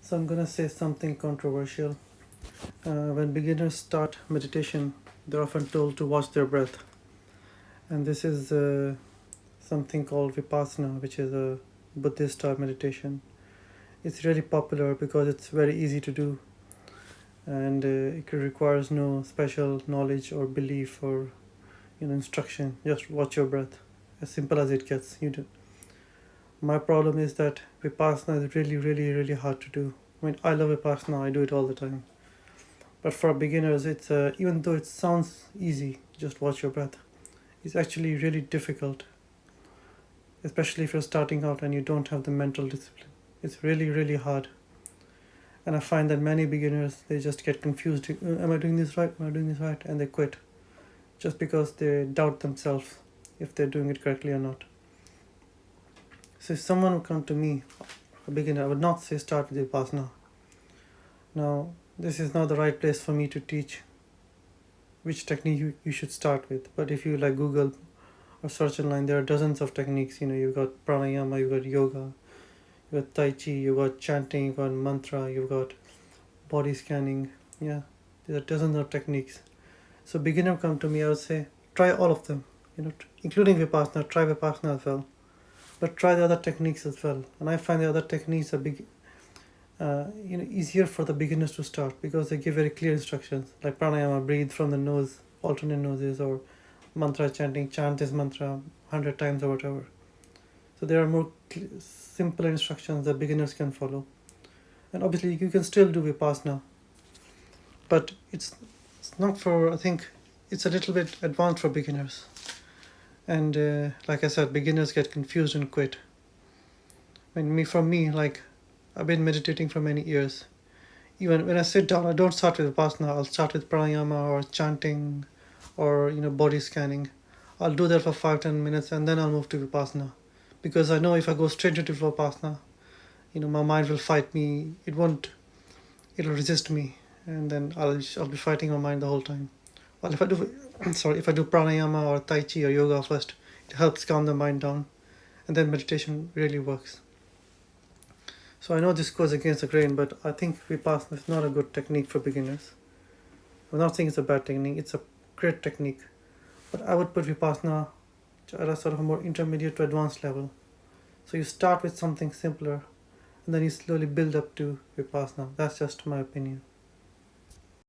So I'm gonna say something controversial. When beginners start meditation, they're often told to watch their breath, and this is something called Vipassana, which is a Buddhist style meditation. It's really popular because it's very easy to do, and it requires no special knowledge or belief or instruction. Just watch your breath, as simple as it gets. You do. My problem is that Vipassana is really, really, really hard to do. I mean, I love Vipassana. I do it all the time. But for beginners, it's even though it sounds easy, just watch your breath. It's actually really difficult, especially if you're starting out and you don't have the mental discipline. It's really, really hard. And I find that many beginners, they just get confused. Am I doing this right? Am I doing this right? And they quit just because they doubt themselves if they're doing it correctly or not. So if someone would come to me, a beginner, I would not say start with Vipassana. Now, this is not the right place for me to teach which technique you should start with. But if you like Google or search online, there are dozens of techniques. You've got pranayama, you've got yoga, you've got tai chi, you've got chanting, you've got mantra, you've got body scanning. Yeah, there are dozens of techniques. So beginner come to me, I would say try all of them. Including Vipassana. Try Vipassana as well, but try the other techniques as well. And I find the other techniques are easier for the beginners to start because they give very clear instructions, like pranayama, breathe from the nose, alternate noses, or mantra chanting, chant this mantra 100 times or whatever. So there are more simpler instructions that beginners can follow. And obviously you can still do Vipassana, but it's not for, I think it's a little bit advanced for beginners. And like I said, beginners get confused and quit. For me, like, I've been meditating for many years. Even when I sit down, I don't start with Vipassana. I'll start with pranayama or chanting or body scanning. I'll do that for 5-10 minutes and then I'll move to Vipassana, because I know if I go straight into Vipassana, my mind will fight me. It'll resist me, and then I'll be fighting my mind the whole time. Well, if I do if I do pranayama or tai chi or yoga first, it helps calm the mind down, and then meditation really works. So I know this goes against the grain, but I think Vipassana is not a good technique for beginners. I'm not saying it's a bad technique, it's a great technique. But I would put Vipassana at a sort of a more intermediate to advanced level. So you start with something simpler, and then you slowly build up to Vipassana. That's just my opinion.